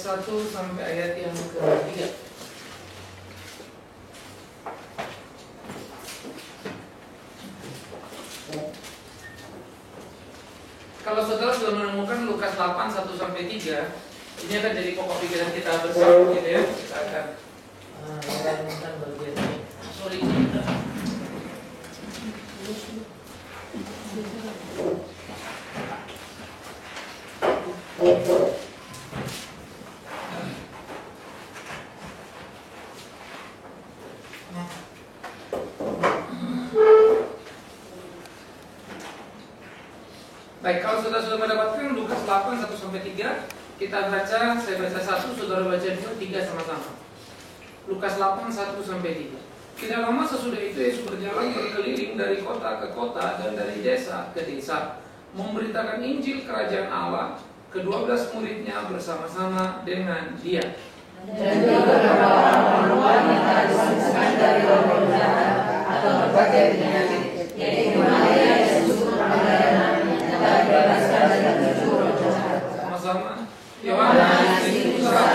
1 sampai ayat yang ke-3. Kalau saudara sudah menemukan Lukas 8 1 sampai 3, ini akan jadi pokok pikiran kita bersama gitu ya. Kita akan merenungkan bagian ini. Sorry. Baik, kalau saudara sudah mendapatkan Lukas 8 1 sampai 3, kita baca, saya baca 1, saudara baca 2, 3 sama-sama. Lukas 8 1 sampai 3. Tidak lama sesudah itu Yesus berjalan berkeliling dari kota ke kota dan dari desa ke desa, memberitakan Injil Kerajaan Allah. Ke-12 muridnya bersama-sama dengan dia. Dan beberapa orang wanita disembuhkan dari roh jahat atau berbagai penyakit, yaitu Maria yang susu pelayanan dan dibebaskan dari 7 roh jahat. Sama-sama. Yohanes, putra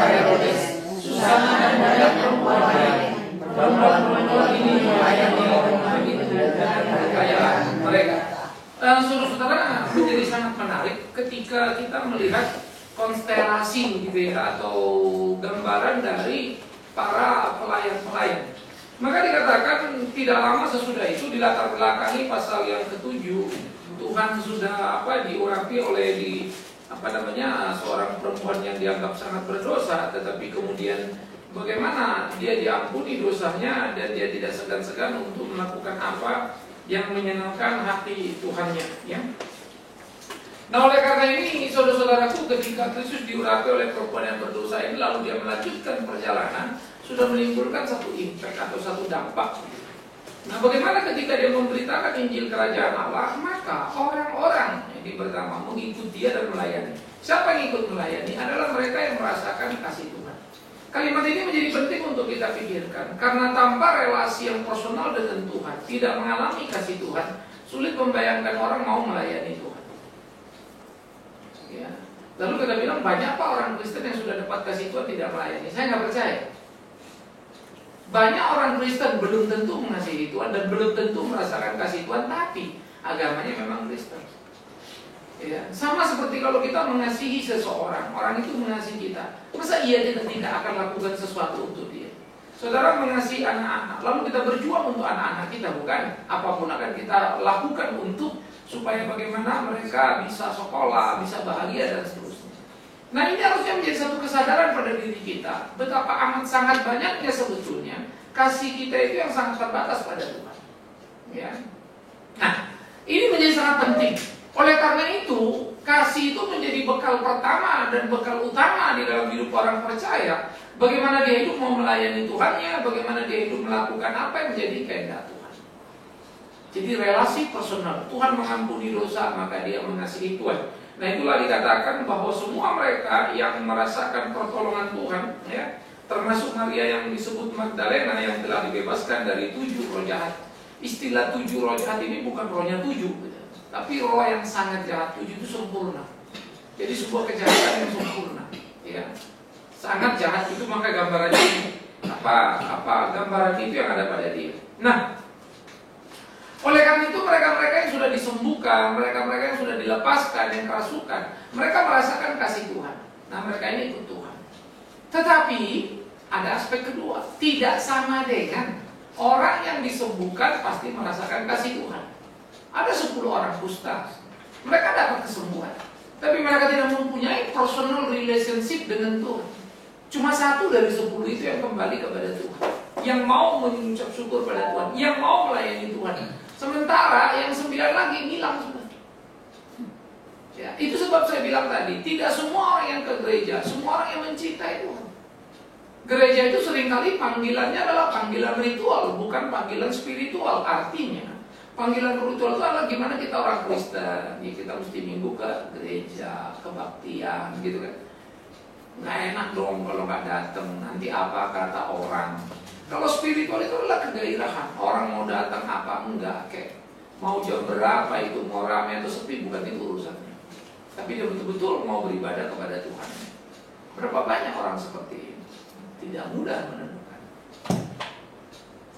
Herodes, Susana dan banyak perempuan lain. Perempuan-perempuan ini melayani orang itu dengan kekayaan mereka. Saudara-saudara, menjadi sangat menarik ketika kita melihat konstelasi gitu ya, atau gambaran dari para pelayan-pelayan. Maka dikatakan tidak lama sesudah itu, dilatar belakangi pasal yang ke-7, Tuhan sudah diurapi oleh seorang perempuan yang dianggap sangat berdosa, tetapi kemudian bagaimana dia diampuni dosanya dan dia tidak segan-segan untuk melakukan apa yang menyenangkan hati Tuhannya, ya. Nah, oleh karena ini, saudara-saudaraku, ketika Kristus diurapi oleh perempuan yang berdosa ini, lalu dia melanjutkan perjalanan, sudah menimbulkan satu impact atau satu dampak. Nah, bagaimana ketika dia memberitakan Injil Kerajaan Allah, maka orang-orang yang pertama mengikut dia dan melayani. Siapa yang ikut melayani? Adalah mereka yang merasakan kasih Tuhan. Kalimat ini menjadi penting untuk kita pikirkan, karena tanpa relasi yang personal dengan Tuhan, tidak mengalami kasih Tuhan, sulit membayangkan orang mau melayani Tuhan. Ya. Lalu kita bilang, banyak pak orang Kristen yang sudah dapat kasih Tuhan tidak melayani. Saya nggak percaya. Banyak orang Kristen belum tentu mengasihi Tuhan dan belum tentu merasakan kasih Tuhan, tapi agamanya memang Kristen. Ya, sama seperti kalau kita mengasihi seseorang, orang itu mengasihi kita. Masa iya kita tidak akan lakukan sesuatu untuk dia? Saudara mengasihi anak-anak, lalu kita berjuang untuk anak-anak kita, bukan? Apapun akan kita lakukan untuk supaya bagaimana mereka bisa sekolah, bisa bahagia dan seterusnya. Nah, ini harusnya menjadi satu kesadaran pada diri kita, betapa amat sangat banyaknya sebetulnya kasih kita itu yang sangat terbatas pada Tuhan. Ya. Nah, ini menjadi sangat penting. Oleh karena itu, kasih itu menjadi bekal pertama dan bekal utama di dalam hidup orang percaya. Bagaimana dia hidup mau melayani Tuhannya, bagaimana dia hidup melakukan apa yang menjadi kehendak Tuhan. Jadi relasi personal, Tuhan mengampuni dosa, maka dia mengasihi Tuhan. Nah, itulah dikatakan bahwa semua mereka yang merasakan pertolongan Tuhan, ya, termasuk Maria yang disebut Magdalena yang telah dibebaskan dari 7 roh jahat. Istilah 7 roh jahat ini bukan rohnya 7, tapi roh yang sangat jahat. 7 itu sempurna. Jadi sebuah kejahatan yang sempurna, ya. Sangat jahat itu, maka gambarannya apa gambaran itu yang ada pada dia. Nah, oleh karena itu mereka-mereka yang sudah disembuhkan, mereka-mereka yang sudah dilepaskan, yang kerasukan, mereka merasakan kasih Tuhan. Nah, mereka ini ikut Tuhan. Tetapi ada aspek kedua, tidak sama dengan orang yang disembuhkan pasti merasakan kasih Tuhan. Ada 10 orang kusta, mereka dapat kesembuhan, tapi mereka tidak mempunyai personal relationship dengan Tuhan. Cuma 1 dari 10 itu yang kembali kepada Tuhan, yang mau mengucap syukur pada Tuhan, yang mau melayani Tuhan. Sementara yang 9 lagi hilang sudah. Ya, itu sebab saya bilang tadi, tidak semua orang yang ke gereja, semua orang yang mencintai Tuhan. Gereja itu seringkali panggilannya adalah panggilan ritual, bukan panggilan spiritual. Artinya panggilan ritual itu adalah gimana kita orang Kristen, ya kita mesti minggu ke gereja, kebaktian gitu kan. Nggak enak dong kalau nggak datang, nanti apa kata orang. Kalau spiritual itu adalah kegairahan, orang mau datang apa enggak, kayak mau jam berapa itu, mau ramai atau sepi, bukan itu urusannya. Tapi dia betul-betul mau beribadah kepada Tuhan. Berapa banyak orang seperti ini? Tidak mudah menemukan.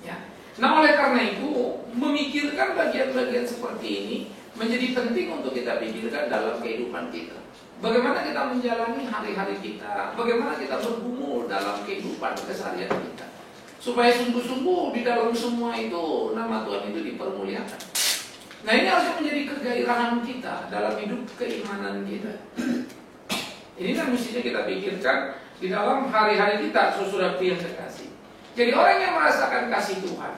Ya. Nah, oleh karena itu, memikirkan bagian-bagian seperti ini menjadi penting untuk kita pikirkan dalam kehidupan kita. Bagaimana kita menjalani hari-hari kita, bagaimana kita bergumul dalam kehidupan keseharian kita, supaya sungguh-sungguh di dalam semua itu nama Tuhan itu dipermuliakan. Nah, ini harus menjadi kegairahan kita dalam hidup keimanan kita. Ini kan mestinya kita pikirkan di dalam hari-hari kita, saudara yang terkasih. Jadi orang yang merasakan kasih Tuhan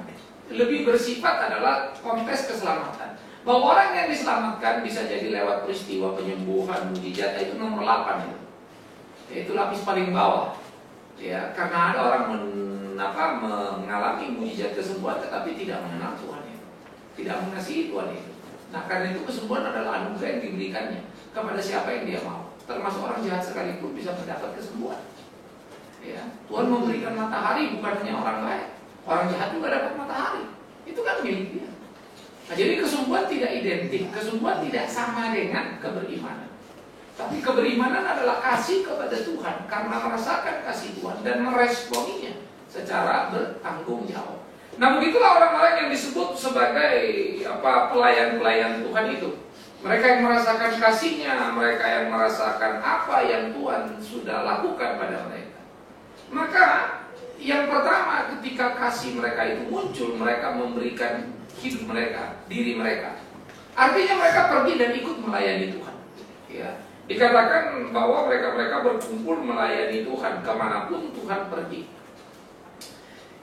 lebih bersifat adalah konteks keselamatan. Bahwa orang yang diselamatkan bisa jadi lewat peristiwa penyembuhan, mujizat, itu nomor 8 itu. Yaitu lapis paling bawah. Ya, karena ada orang mengalami mujizat kesembuhan tetapi tidak mengenal Tuhan itu. Tidak mengasihi Tuhan itu. Nah, karena itu kesembuhan adalah anugerah yang diberikannya kepada siapa yang dia mau. Termasuk orang jahat sekalipun bisa mendapat kesembuhan. Ya, Tuhan memberikan matahari bukan hanya orang baik. Orang jahat juga dapat matahari. Itu kan milik dia. Nah, jadi kesembuhan tidak identik, kesembuhan tidak sama dengan keberimanan. Tapi keberimanan adalah kasih kepada Tuhan karena merasakan kasih Tuhan dan meresponinya secara bertanggung jawab. Nah, begitulah orang-orang yang disebut sebagai pelayan-pelayan Tuhan itu. Mereka yang merasakan kasih-Nya, mereka yang merasakan apa yang Tuhan sudah lakukan pada mereka. Maka yang pertama, ketika kasih mereka itu muncul, mereka memberikan hidup mereka, diri mereka. Artinya mereka pergi dan ikut melayani Tuhan. Ya, dikatakan bahwa mereka berkumpul melayani Tuhan kemanapun Tuhan pergi.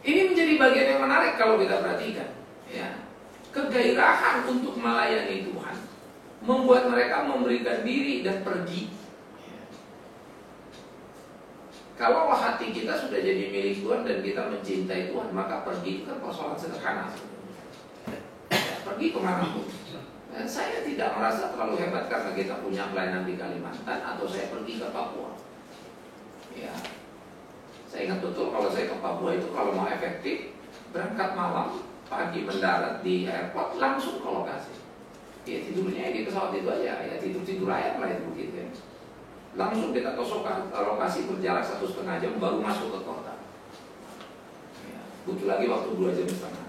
Ini menjadi bagian yang menarik kalau kita perhatikan. Ya, kegairahan untuk melayani Tuhan membuat mereka memberikan diri dan pergi. Kalau hati kita sudah jadi milik Tuhan dan kita mencintai Tuhan, maka pergi itu kan persoalan sederhana. Pergi kemanapun. Saya tidak merasa terlalu hebat karena kita punya pelayanan di Kalimantan atau saya pergi ke Papua. Ya, saya ingat betul kalau saya ke Papua itu kalau mau efektif berangkat malam, pagi mendarat di airport langsung ke lokasi. Ya tidurnya di pesawat itu aja, ya tidur ayam lah itu begitu ya. Langsung kita ke lokasi berjarak 1,5 jam baru masuk ke kota. Ya, butuh lagi waktu 2,5 jam.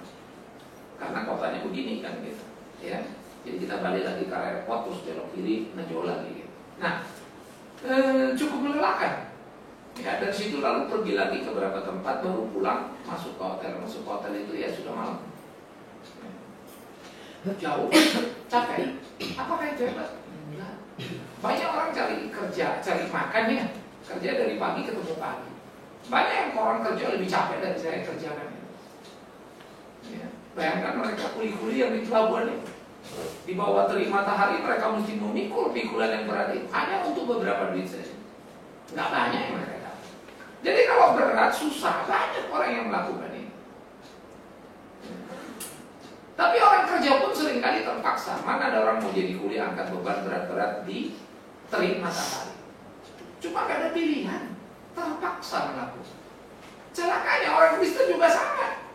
Karena kotanya begini kan gitu, ya. Jadi kita balik lagi ke airport terus belok kiri, ngejol lagi gitu. Nah, cukup melelahkan. Ya, dari situ lalu pergi lagi ke beberapa tempat baru pulang, masuk ke hotel. Masuk ke hotel itu ya sudah malam. Jauh, capek. Apakah itu hebat? Enggak. Banyak orang cari kerja, cari makan ya. Kerja dari pagi ketemu pagi. Banyak yang orang kerja lebih capek dari saya kerjakan. Ya. Bayangkan mereka kuli-kuli yang di pelabuhan itu. Di bawah terik matahari mereka mesti memikul pikulan yang berat itu hanya untuk beberapa duit saja. Nggak banyak yang mereka dapat. Jadi kalau berat, susah, banyak orang yang melakukan ini. Tapi orang kerja pun seringkali terpaksa. Mana ada orang mau jadi kuli angkat beban berat-berat di terik matahari. Cuma nggak ada pilihan, terpaksa melakukan. Celakanya orang Kristen juga sama.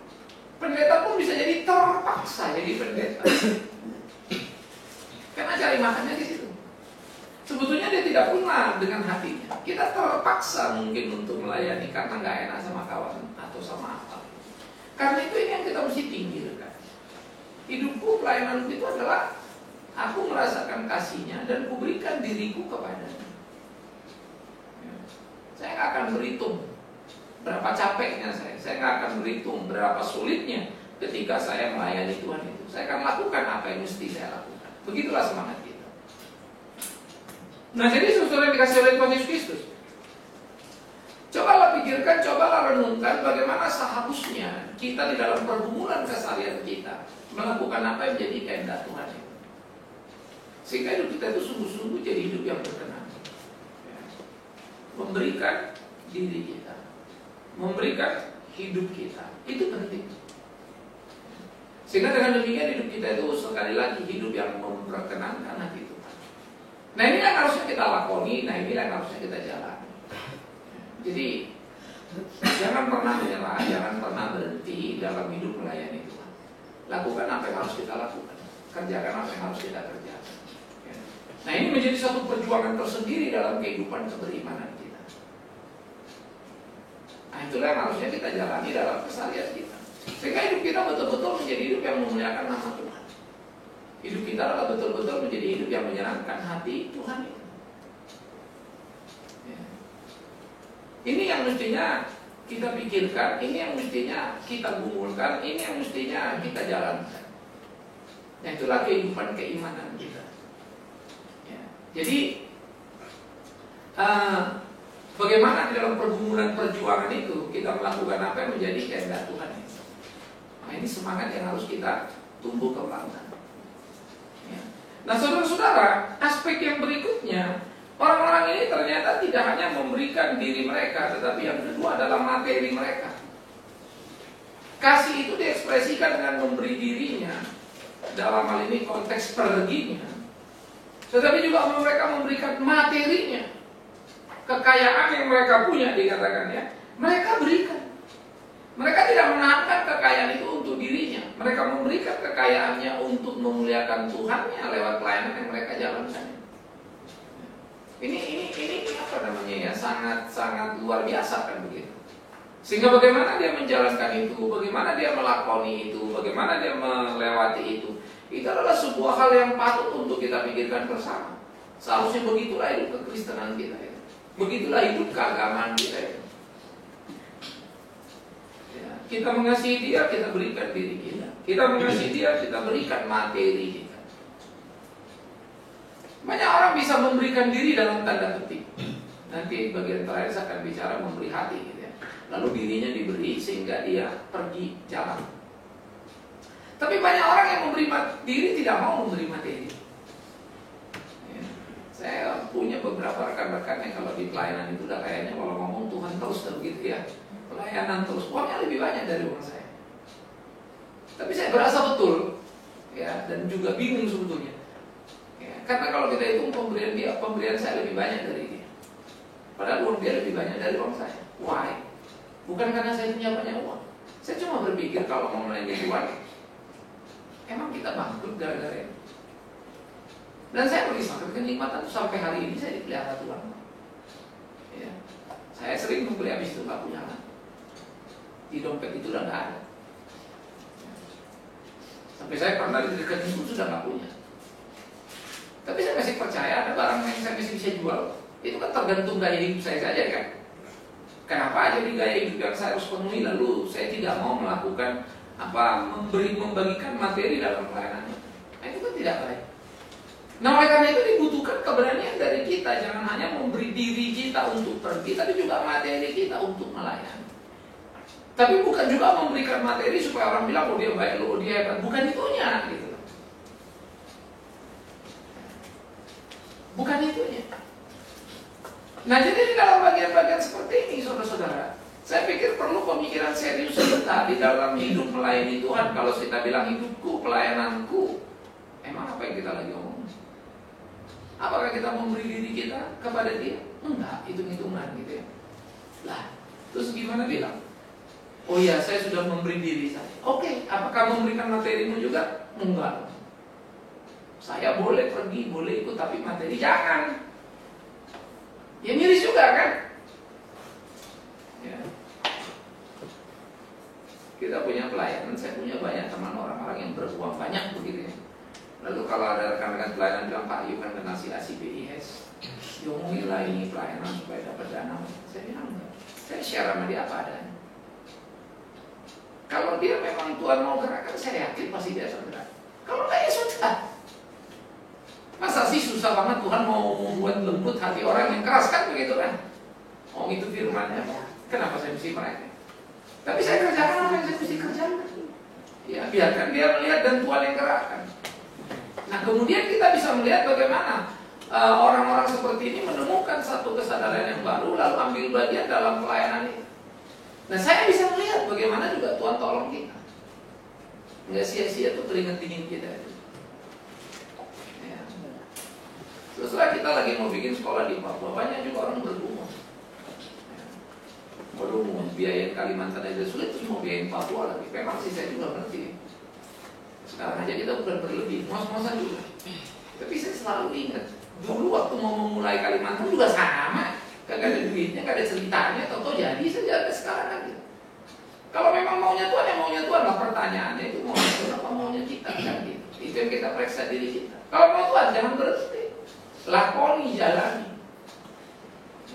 Pendeta pun bisa jadi terpaksa jadi pendeta. Karena cari makannya di situ. Sebetulnya dia tidak pernah dengan hatinya. Kita terpaksa mungkin untuk melayani karena nggak enak sama kawan atau sama apa. Karena itu ini yang kita mesti pinggirkan. Hidupku, pelayananku itu adalah aku merasakan kasih-Nya dan kuberikan diriku kepadanya. Saya nggak akan berhitung berapa capeknya saya nggak akan berhitung berapa sulitnya ketika saya melayani Tuhan itu. Saya akan lakukan apa yang mesti saya lakukan. Begitulah semangat kita. Nah, jadi saudara yang dikasih oleh Tuhan Yesus Kristus, cobalah pikirkan, cobalah renungkan bagaimana seharusnya kita di dalam pergumulan keseharian kita melakukan apa yang menjadi kehendak Tuhan itu. Sehingga hidup kita itu sungguh-sungguh jadi hidup yang berkenan. Memberikan diri kita, memberikan hidup kita, itu penting. Sehingga dengan demikian hidup kita itu sekali lagi hidup yang memperkenankan hati Tuhan. Nah, ini yang harusnya kita lakoni, nah ini yang harusnya kita jalani. Jadi jangan pernah menyerah, jangan pernah berhenti dalam hidup melayani Tuhan. Lakukan apa yang harus kita lakukan, kerjakan apa yang harus kita kerjakan. Nah, ini menjadi satu perjuangan tersendiri dalam kehidupan keberimanan kita. Nah, itulah yang harusnya kita jalani dalam keseharian kita. Sehingga hidup kita betul-betul menjadi hidup yang memuliakan nama Tuhan. Hidup kita adalah betul-betul menjadi hidup yang menyenangkan hati Tuhan. Ya. Ini yang mestinya kita pikirkan, ini yang mestinya kita gumulkan, ini yang mestinya kita jalankan. Nah, itulah kehidupan keimanan kita. Ya. Jadi bagaimana di dalam pergumulan perjuangan itu kita melakukan apa yang menjadi kehendak Tuhan. Nah, ini semangat yang harus kita tumbuh kembangkan. Ya. Nah, saudara-saudara, aspek yang berikutnya, orang-orang ini ternyata tidak hanya memberikan diri mereka, tetapi yang kedua adalah materi mereka. Kasih itu diekspresikan dengan memberi dirinya, dalam hal ini konteks perginya, tetapi juga mereka memberikan materinya. Kekayaan yang mereka punya, dikatakan ya, mereka berikan. Mereka tidak menahankan kekayaan itu untuk dirinya. Mereka memberikan kekayaannya untuk memuliakan Tuhannya lewat pelayanan yang mereka jalankan. Ini apa namanya ya, sangat luar biasa kan begitu. Sehingga bagaimana dia menjalankan itu, bagaimana dia melakoni itu, bagaimana dia melewati itu adalah sebuah hal yang patut untuk kita pikirkan bersama. Seharusnya begitulah hidup kekristenan kita ya. Begitulah hidup keagamaan kita ya. Kita mengasihi dia, kita berikan diri kita. Kita mengasihi dia, kita berikan materi kita. Banyak orang bisa memberikan diri dalam tanda petik. Nanti bagian terakhir saya akan bicara memberi hati gitu ya. Lalu dirinya diberi sehingga dia pergi jalan. Tapi banyak orang yang memberi diri tidak mau memberi materi. Ya. Saya punya beberapa rekan-rekan yang kalau di pelayanan itu udah kayaknya kalau ngomong Tuhan terus begitu ya. Pelayanan terus, uangnya lebih banyak dari uang saya. Tapi saya berasa betul ya, dan juga bingung sebetulnya ya, karena kalau kita hitung pemberian saya lebih banyak dari dia, padahal uang dia lebih banyak dari uang saya. Why? Bukan karena saya punya banyak uang. Saya cuma berpikir kalau mau melayani Tuhan, emang kita bangkrut gara-gara itu. Dan saya merisaukan kenikmatan itu sampai hari ini saya dipelihara Tuhan ya. Saya sering membeli habis itu gak punya lagi. Di dompet itu udah gak ada. Sampai saya pernah di dekat itu sudah gak punya. Tapi saya masih percaya ada barang yang saya masih bisa jual. Itu kan tergantung gaya hidup saya saja kan. Kenapa jadi gaya hidup yang saya harus penuhi lalu saya tidak mau melakukan membagikan materi dalam pelayanan. Nah, itu kan tidak baik. Nah, oleh karena itu dibutuhkan keberanian dari kita. Jangan hanya memberi diri kita untuk pergi, tapi juga materi kita untuk melayani. Tapi bukan juga memberikan materi supaya orang bilang, oh dia baik, oh dia hebat. Bukan itunya gitu. Bukan itunya. Nah, jadi di dalam bagian-bagian seperti ini, saudara-saudara, saya pikir perlu pemikiran serius kita di dalam hidup melayani Tuhan. Kalau kita bilang hidupku, pelayananku, emang apa yang kita lagi ngomong? Apakah kita memberi diri kita kepada dia? Enggak, hitung-hitungan gitu ya. Lah, terus gimana bilang? Oh iya, saya sudah memberi diri saya. Oke, apakah memberikan materimu juga? Enggak. Saya boleh pergi, boleh ikut, tapi materi jangan. Ya miris juga kan? Ya. Kita punya pelayanan, saya punya banyak teman orang-orang yang beruang banyak begitu ya. Lalu kalau ada rekan-rekan pelayanan bilang, Pak, you kan kenal si ACBIS, diomongin ini pelayanan supaya dapat dana. Saya bilang enggak. Saya share sama dia apa adanya. Kalau dia memang Tuhan mau gerakkan, saya yakin pasti dia tergerak. Kalau enggak ya sudah. Masa sih susah banget Tuhan mau membuat lembut hati orang yang keras kan begitu kan? Oh itu firman-Nya. Kenapa saya mesti mereka? Tapi saya kerjakan apa yang saya mesti kerjakan. Ya biarkan dia melihat dan Tuhan yang gerakkan. Nah kemudian kita bisa melihat bagaimana orang-orang seperti ini menemukan satu kesadaran yang baru lalu ambil bagian dalam pelayanan ini. Nah saya bisa melihat bagaimana juga Tuhan tolong kita. Nggak sia-sia tuh keringat dingin kita itu. Setelah kita lagi mau bikin sekolah di Papua, banyak juga orang bergumul. Bergumul, biayain Kalimantan aja sulit, terus mau biayain Papua lagi. Memang sih saya juga ngerti. Sekarang aja kita bukan berlebih, mos-mosan juga. Tapi saya selalu ingat, dulu waktu mau memulai Kalimantan juga sama. kagak ada duitnya, kagak ada ceritanya, atau jadi saja sekarang aja. Kalau memang maunya Tuhan, ya maunya Tuhan lah. Pertanyaannya itu maunya Tuhan apa maunya kita kan gitu. Itu yang kita periksa diri kita. Kalau mau Tuhan jangan berhenti, lakoni, jalani.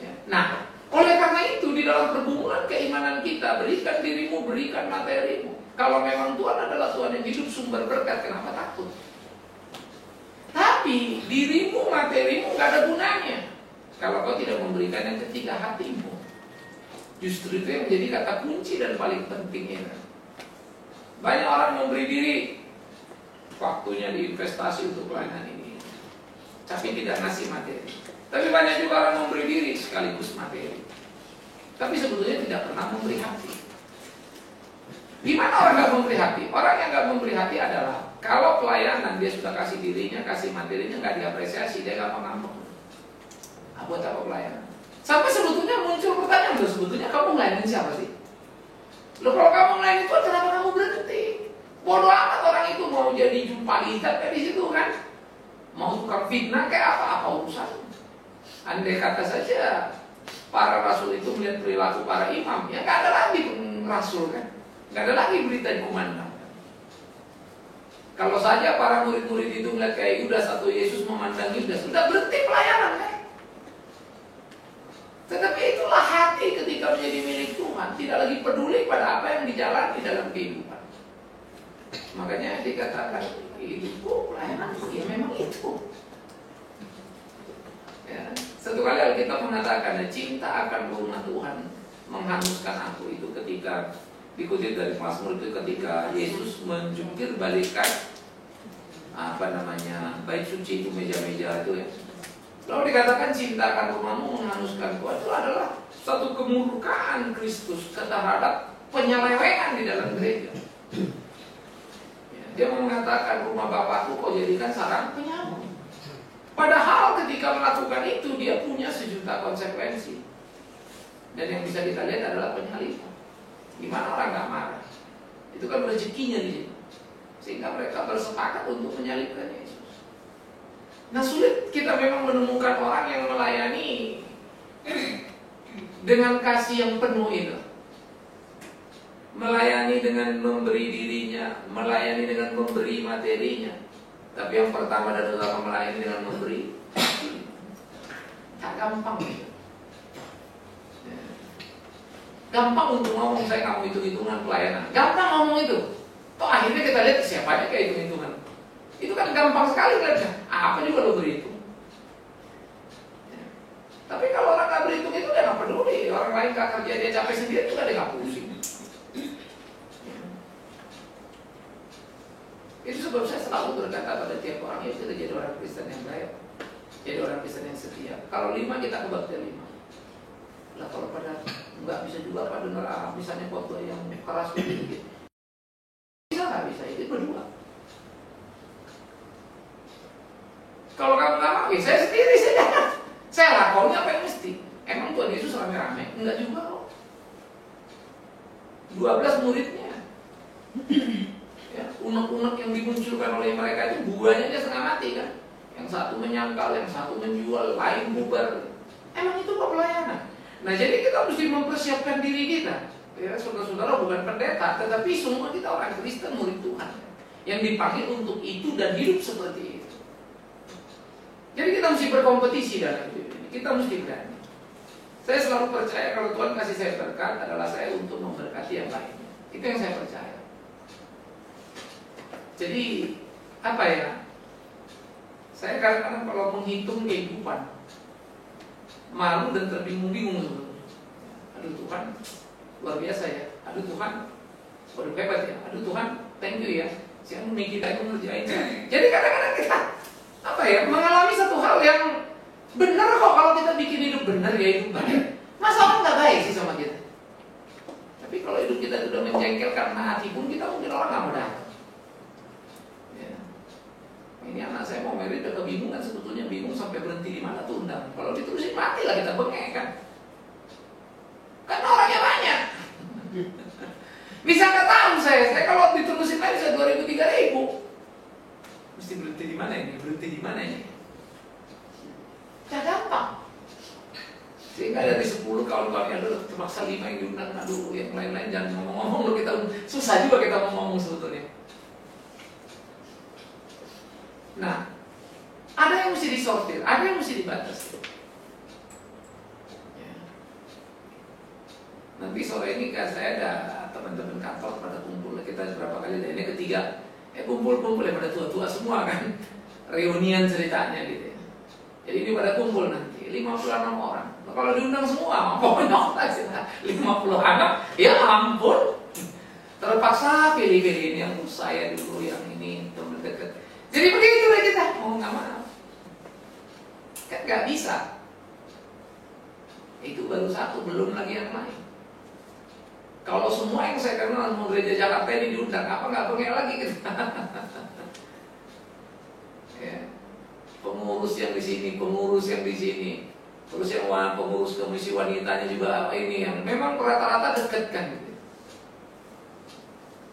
Ya. Nah, oleh karena itu di dalam pergumulan keimanan kita, berikan dirimu, berikan materimu. Kalau memang Tuhan adalah Tuhan yang hidup, sumber berkat, kenapa takut? Tapi dirimu, materimu gak ada gunanya kalau kau tidak memberikan yang ketiga, hatimu. Justru itu yang menjadi kata kunci dan paling penting ya. Banyak orang memberi diri, waktunya diinvestasi untuk pelayanan ini, tapi tidak ngasih materi. Tapi banyak juga orang memberi diri sekaligus materi, tapi sebetulnya tidak pernah memberi hati. Gimana orang gak memberi hati? Orang yang gak memberi hati adalah kalau pelayanan dia sudah kasih dirinya, kasih materinya, gak diapresiasi, dia gak ngambek. Buat apa pelayanan? Sampai sebetulnya muncul pertanyaan, loh sebetulnya kamu ngelayanin siapa sih? Loh kalau kamu ngelayanin Tuhan, kenapa kamu berhenti? Bodoh amat orang itu mau jadi jumpa lihat kayak di situ kan? Mau tukang fitnah kayak apa urusan? Andai kata saja para rasul itu melihat perilaku para imam, ya gak ada lagi rasul kan? Gak ada lagi berita dikumandang. Kalau saja para murid-murid itu melihat kayak Yudas atau Yesus memandang Yudas, sudah berhenti pelayanan kan? Tetapi itulah hati ketika menjadi milik Tuhan, tidak lagi peduli pada apa yang dijalani dalam kehidupan. Makanya dikatakan hidupku pelayananku, ya memang itu. Ya. Satu kali Alkitab mengatakan cinta akan rumah Tuhan menghanguskan aku, itu ketika dikutip dari Mazmur, itu ketika Yesus menjungkir balikan bait suci itu, meja-meja itu ya. Lalu dikatakan cinta akan rumahmu menghanguskan Tuhan, itu adalah satu kemurkaan Kristus terhadap penyelewengan di dalam gereja. Ya, dia mengatakan rumah Bapakku kau jadikan sarang penyamar. Padahal ketika melakukan itu dia punya sejuta konsekuensi. Dan yang bisa kita lihat adalah penyaliban. Gimana orang gak marah? Itu kan rezekinya di situ. Sehingga mereka bersepakat untuk menyalibkan Yesus. Nah sulit kita memang menemukan orang yang melayani dengan kasih yang penuh itu. Melayani dengan memberi dirinya, melayani dengan memberi materinya. Tapi yang pertama dan utama melayani dengan memberi. Tak gampang gitu. Gampang untuk ngomong, saya nggak mau hitung-hitungan pelayanan. Gampang ngomong itu. Toh akhirnya kita lihat siapa aja kayak hitung-hitungan. Itu kan gampang sekali kan? Apa juga lo berhitung. Ya. Tapi kalau orang nggak berhitung itu dia nggak peduli. Orang lain nggak kerja dia capek sendiri juga dia nggak pusing. Ya. Itu sebab saya selalu berkata pada tiap orang, ya kita jadi orang Kristen yang baik, jadi orang Kristen yang setia. Kalau 5 kita kebaktian 5. Lah kalau pada nggak bisa juga Pak dengar misalnya khotbah yang keras gitu. Bisa nggak bisa? Itu berdua. Kalau kamu nggak mau, saya sendiri saja. Saya lakoni apa yang mesti. Emang Tuhan Yesus rame-rame? Enggak juga kok. 12 muridnya. Ya, unek-unek yang dimunculkan oleh mereka itu buahnya aja setengah mati kan. Yang satu menyangkal, yang satu menjual, lain bubar. Emang itu kok pelayanan? Nah jadi kita mesti mempersiapkan diri kita. Ya saudara-saudara bukan pendeta, tetapi semua kita orang Kristen, murid Tuhan, yang dipanggil untuk itu dan hidup seperti itu. Jadi kita mesti berkompetisi dalam hidup ini. Kita mesti berani. Saya selalu percaya kalau Tuhan kasih saya berkat adalah saya untuk memberkati yang lain. Itu yang saya percaya. Jadi apa ya? Saya kadang-kadang kalau menghitung kehidupan malu dan terbingung-bingung sebetulnya. Aduh Tuhan, luar biasa ya. Aduh Tuhan, waduh hebat ya. Aduh Tuhan, thank you ya. Siang ini kita itu ngerjain. Jadi kadang-kadang kita apa ya, mengalami satu hal yang benar kok kalau kita bikin hidup benar ya hidup baik. Masa orang nggak baik sih sama kita? Tapi kalau hidup kita sudah menjengkelkan hati pun kita mungkin orang nggak mau datang. Ya. Ini anak saya mau merit udah kebingungan sebetulnya, bingung sampai berhenti di mana tuh undang. Kalau diterusin mati lah kita bengek kan. Karena orangnya banyak. Bisa nggak tahu saya kalau diterusin lagi bisa 2.000-3.000. Mesti berhenti di mana ini? Berhenti di mana ini? Gak gampang. Sehingga dari 10 kawan-kawannya ada terpaksa 5 yang diundang. Aduh, yang lain-lain jangan ngomong-ngomong loh, kita susah juga kita ngomong sebetulnya. Nah, ada yang mesti disortir, ada yang mesti dibatasi. Ya. Nanti sore ini kan saya ada teman-teman kantor pada kumpul, kita berapa kali, ini ketiga, kumpul-kumpul ya pada tua-tua semua kan, reunian ceritanya gitu. Jadi ini pada kumpul nanti 56 orang. Nah, kalau diundang semua, pokoknya 50 anak, ya ampun. Terpaksa pilih-pilih ini yang saya dulu, yang ini teman dekat. Jadi begitu lah kita, mau nggak mau. Kan nggak bisa. Itu baru satu, belum lagi yang lain. Kalau semua yang saya kenal mau gereja Jakarta ini diundang, apa nggak pengen lagi kita? Ya. Pengurus yang di sini, pengurus yang di sini, terus yang pengurus komisi wanitanya juga ini yang memang rata-rata dekat kan gitu.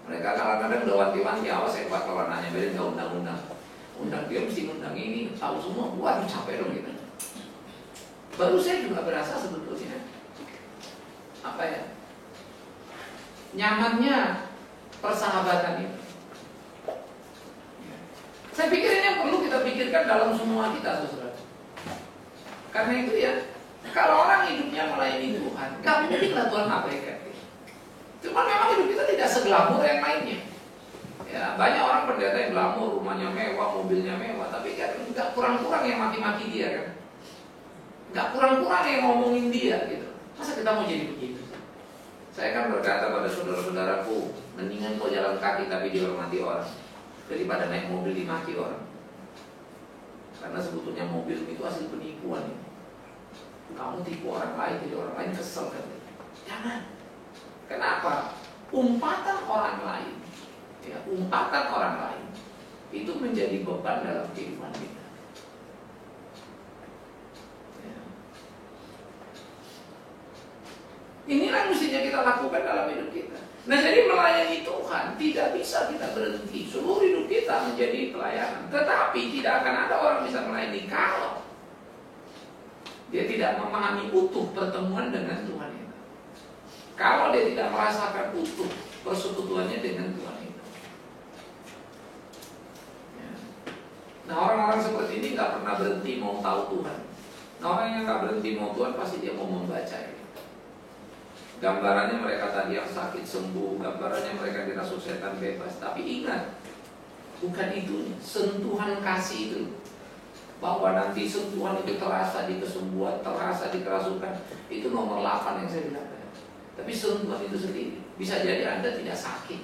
Mereka kadang-kadang udah wanti-wanti, awas ya Pak kalau nanya beda nggak undang-undang. Undang dia mesti undang ini, tahu semua, waduh capek dong gitu. Baru saya juga berasa sebetulnya apa ya, nyamannya persahabatan itu. Saya pikir ini yang perlu kita pikirkan dalam semua kita, saudara. Karena itu ya, kalau orang hidupnya melayani Tuhan, nggak mungkinlah Tuhan abaikan. Cuma memang hidup kita tidak seglamur yang lainnya. Ya, banyak orang pendeta yang glamor, rumahnya mewah, mobilnya mewah, tapi kan nggak kurang-kurang yang maki-maki dia kan. Nggak kurang-kurang yang ngomongin dia gitu. Masa kita mau jadi begitu? Saya kan berkata pada saudara-saudaraku, mendingan kau jalan kaki tapi dihormati orang daripada naik mobil dimaki orang. Karena sebetulnya mobil itu hasil penipuan. Kamu tipu orang lain, jadi orang lain kesel kan? Jangan. Kenapa? Umpatan orang lain, ya, umpatan orang lain itu menjadi beban dalam kehidupan kita. Ya. Inilah mestinya kita lakukan dalam hidup kita. Nah, jadi melayani Tuhan tidak bisa kita berhenti. Seluruh hidup kita menjadi pelayanan. Tetapi tidak akan ada orang bisa melayani kalau dia tidak memahami utuh pertemuan dengan Tuhan itu. Kalau dia tidak merasakan utuh persekutuannya dengan Tuhan itu. Ya. Nah, orang-orang seperti ini nggak pernah berhenti mau tahu Tuhan. Nah, orang yang nggak berhenti mau Tuhan pasti dia mau membaca itu. Gambarannya mereka tadi yang sakit sembuh, gambarannya mereka dirasuk setan bebas. Tapi ingat, bukan itu, sentuhan kasih itu. Bahwa nanti sentuhan itu terasa di kesembuhan, terasa di kerasukan. Itu nomor 8 yang saya bilang. Tapi sentuhan itu sendiri. Bisa jadi Anda tidak sakit,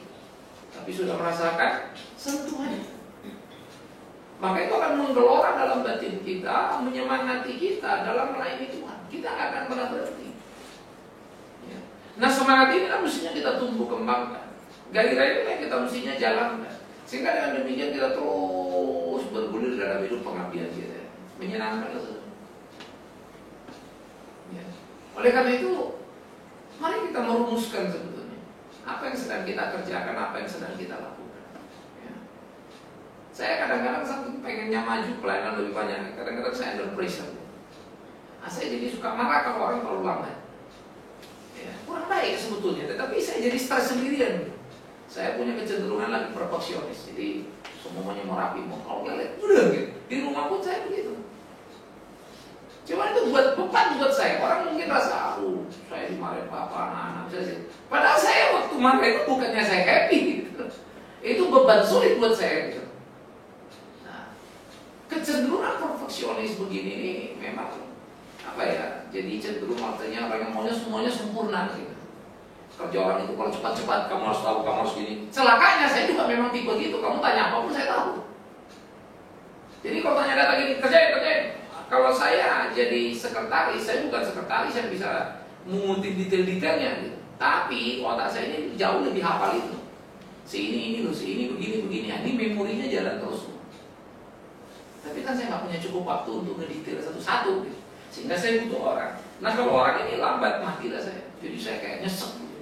tapi sudah merasakan sentuhan. Maka itu akan menggelora dalam batin kita, menyemangati kita dalam melayani Tuhan. Kita nggak akan pernah berhenti. Ya. Nah, semangat ini kan mestinya kita tumbuh kembangkan. Gairah ini yang kita mestinya jalankan. Sehingga dengan demikian kita terus bergulir dalam hidup pengabdian kita. Menyenangkan itu. Ya. Oleh karena itu, mari kita merumuskan sebetulnya apa yang sedang kita kerjakan, apa yang sedang kita lakukan. Ya. Saya kadang-kadang saking pengennya maju pelayanan lebih banyak, kadang-kadang saya under pressure. Nah, saya jadi suka marah kalau orang terlalu lambat. Ya, kurang baik sebetulnya, tetapi saya jadi stres sendirian. Saya punya kecenderungan lagi perfeksionis, jadi semuanya mau rapi, mau kalau nggak lihat udah gitu. Di rumah pun saya begitu. Cuma itu buat beban buat saya. Orang mungkin rasa, saya dimarahin papa, anak-anak saya. Padahal saya waktu marah itu bukannya saya happy gitu. Itu beban sulit buat saya gitu. Nah, kecenderungan perfeksionis begini ini memang apa ya? Jadi cenderung artinya orang yang maunya semuanya sempurna gitu. Kerja orang itu kalau cepat-cepat, kamu harus tahu, kamu harus gini. Celakanya saya juga memang tipe gitu. Kamu tanya apapun saya tahu. Jadi kalau tanya data gini, kerjain. Kalau saya jadi sekretaris, saya bukan sekretaris yang bisa mengutip detail-detailnya gitu. Tapi otak saya ini jauh lebih hafal itu. Si ini loh, si ini begini. Ini memorinya jalan terus. Tapi kan saya nggak punya cukup waktu untuk ngedetail satu-satu gitu. Sehingga saya butuh orang. Nah, kalau orang ini lambat, matilah saya. Jadi saya kayak nyesek gitu.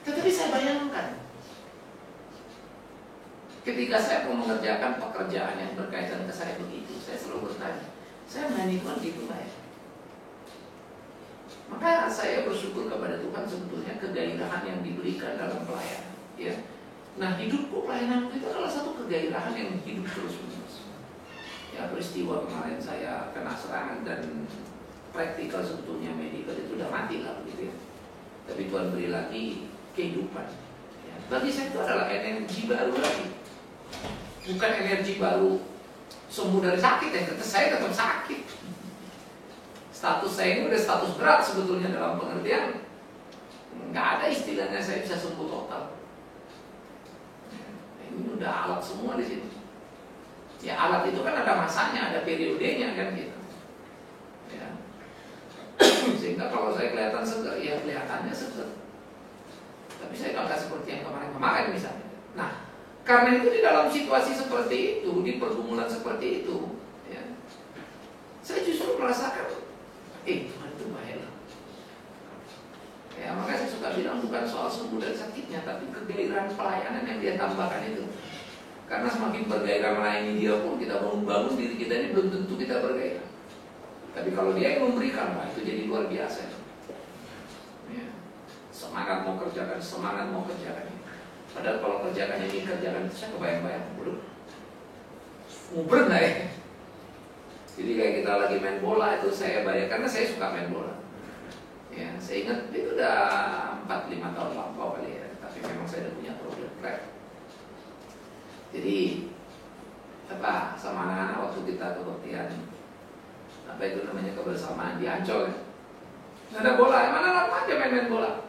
Tetapi saya bayangkan, ketika saya mau mengerjakan pekerjaan yang berkaitan ke saya begitu, saya selalu bertanya, saya melayani Tuhan gitu nggak ya? Maka saya bersyukur kepada Tuhan sebetulnya kegairahan yang diberikan dalam pelayanan. Ya. Nah, hidupku pelayanan itu adalah satu kegairahan yang hidup terus-menerus. Ya, peristiwa kemarin saya kena serangan dan praktikal sebetulnya medikal itu udah mati lah begitu ya. Tapi Tuhan beri lagi kehidupan. Ya. Bagi saya itu adalah energi baru lagi. Bukan energi baru sembuh dari sakit ya, saya tetap sakit. Status saya ini udah status berat sebetulnya dalam pengertian nggak ada istilahnya saya bisa sembuh total. Ini udah alat semua di situ. Ya alat itu kan ada masanya, ada periodenya kan gitu. Ya. Sehingga kalau saya kelihatan seger, ya kelihatannya seger. Tapi saya nggak seperti yang kemarin-kemarin misalnya. Nah, karena itu di dalam situasi seperti itu, di pergumulan seperti itu, ya, saya justru merasakan, Tuhan itu baik lah. Ya, makanya saya suka bilang bukan soal sembuh dari sakitnya, tapi kegairahan pelayanan yang dia tambahkan itu. Karena semakin bergairah melayani dia pun kita bangun diri kita ini belum tentu kita bergairah. Tapi kalau dia yang memberikan, itu jadi luar biasa. Ya. Semangat mau kerjakan. Padahal kalau kerjakan ini kerjakan itu saya kebayang-bayang, nguber nggak ya? Jadi kayak kita lagi main bola itu saya bayar karena saya suka main bola. Ya, saya ingat itu udah 4-5 tahun lampau kali ya. Tapi memang saya udah punya problem rep. Jadi sama anak-anak waktu kita kebaktian itu namanya kebersamaan di Ancol ya. Nggak ada bola, mana aja main bola.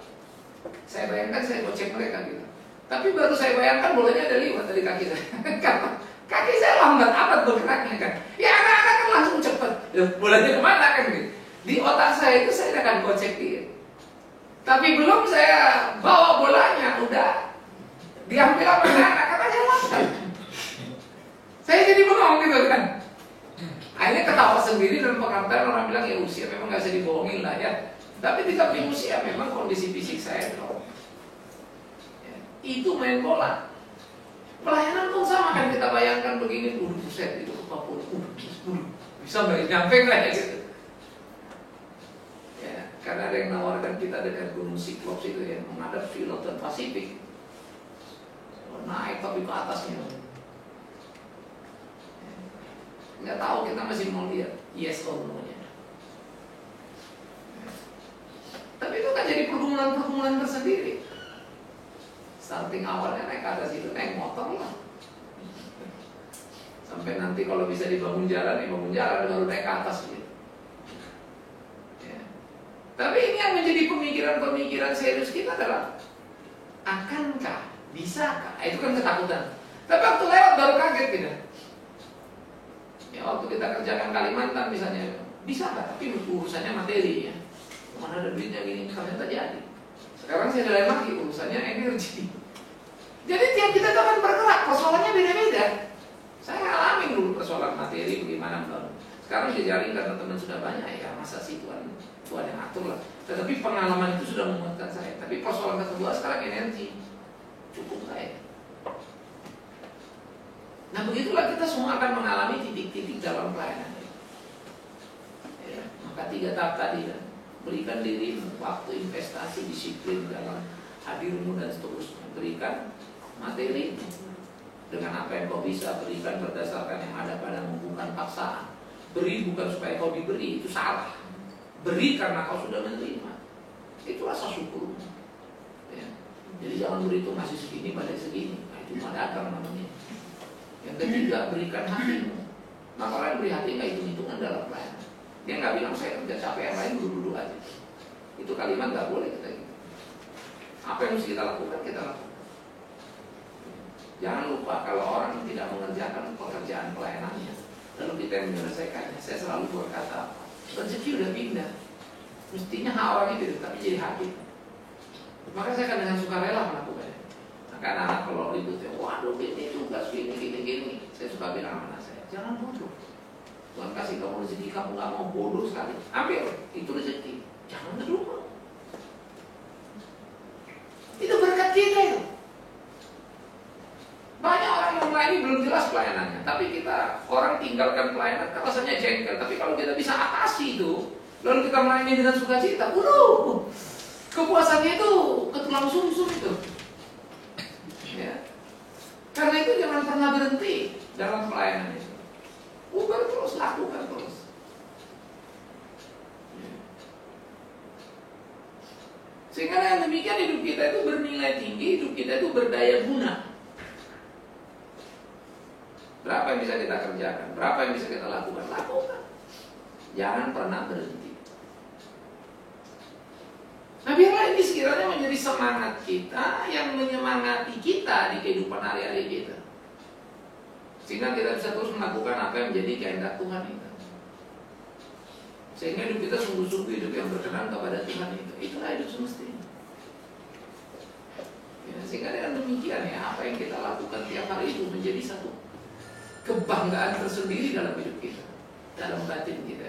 Saya bayangkan saya gocek mereka gitu. Tapi baru saya bayangkan bolanya ada 5 dari kaki saya. Kaki saya lambat amat bergeraknya kan. Ya anak-anak kan langsung cepet. Bolanya kemana kan gitu. Di otak saya itu saya akan gocek dia. Tapi belum saya bawa bolanya udah diambil sama anak-anak katanya lambat. Saya jadi bengong gitu kan. Akhirnya ketawa sendiri dan pengantar orang bilang ya usia memang gak bisa dibohongin lah ya. Tapi di samping usia memang kondisi fisik saya drop. Ya, itu main bola. Pelayanan pun sama kan kita bayangkan begini, buset itu Papua, bisa nyampe nggak ya gitu. Ya, karena ada yang nawarkan kita dekat Gunung Cyclops itu ya, menghadap Lautan Pasifik. Naik tapi ke atasnya. Nggak tahu, kita masih mau lihat yes or no-nya. Tapi itu kan jadi pergumulan tersendiri. Starting awalnya naik ke atas itu naik motor lah. Sampai nanti kalau bisa dibangun jalan baru naik ke atas gitu. Ya. Tapi ini yang menjadi pemikiran serius kita adalah akankah, bisakah? Itu kan ketakutan. Tapi waktu lewat baru kaget kita. Ya waktu kita kerjakan Kalimantan misalnya, bisa nggak? Tapi urusannya materi ya. Mana ada duitnya gini, ternyata jadi. Sekarang saya dalam lagi urusannya energi. Jadi tiap kita akan bergerak, persoalannya beda-beda. Saya ngalamin dulu persoalan materi bagaimana bangun. Sekarang jejaring karena teman sudah banyak ya, masa sih Tuhan yang atur lah. Tetapi pengalaman itu sudah menguatkan saya. Tapi persoalan kedua sekarang energi, cukup saya. Nah begitulah kita semua akan mengalami titik-titik dalam pelayanan. Ya, maka 3 tahap tadi kan, berikan diri, waktu, investasi, disiplin dalam hadirmu dan seterusnya. Berikan materi dengan apa yang kau bisa, berikan berdasarkan yang ada padamu, bukan paksaan. Beri bukan supaya kau diberi, itu salah. Beri karena kau sudah menerima. Itu rasa syukur. Ya. Jadi jangan beri itu masih segini pada segini. Nah, itu dagang namanya. Yang ketiga, berikan hatimu. Nah kalau yang beri hati nggak hitung-hitungan dalam pelayanan. Dia nggak bilang saya kerja capek, yang lain dulu-dulu aja. Itu kalimat nggak boleh kita gitu. Apa yang mesti kita lakukan, kita lakukan. Jangan lupa kalau orang tidak mengerjakan pekerjaan pelayanannya, lalu kita yang menyelesaikannya. Saya selalu berkata, rezeki udah pindah. Mestinya awalnya tidak, tapi jadi habis. Maka saya akan dengan sukarela melakukannya. Karena anak kalau ribut ya, waduh ini tugas gini. Saya suka bilang sama anak saya, jangan bodoh. Tuhan kasih kamu rezeki, kamu gak mau bodoh sekali. Ambil, itu rezeki. Jangan ngedukung. Itu berkat kita itu. Banyak orang yang melayani belum jelas pelayanannya. Tapi kita, orang tinggalkan pelayanan, kan rasanya jengkel. Tapi kalau kita bisa atasi itu, lalu kita melayani dengan sukacita, kepuasannya itu ketulang sumsum itu. Ya. Karena itu jangan pernah berhenti dalam pelayanan itu. Uber terus, lakukan terus. Sehingga dengan demikian hidup kita itu bernilai tinggi, hidup kita itu berdaya guna. Berapa yang bisa kita kerjakan, berapa yang bisa kita lakukan, lakukan. Jangan pernah berhenti. Nah, biarlah ini sekiranya menjadi semangat kita yang menyemangati kita di kehidupan hari-hari kita. Sehingga kita bisa terus melakukan apa yang menjadi kehendak Tuhan itu. Sehingga hidup kita sungguh-sungguh hidup yang berkenan kepada Tuhan itu. Itulah hidup semestinya. Ya, sehingga dengan demikian ya, apa yang kita lakukan tiap hari itu menjadi satu kebanggaan tersendiri dalam hidup kita, dalam batin kita.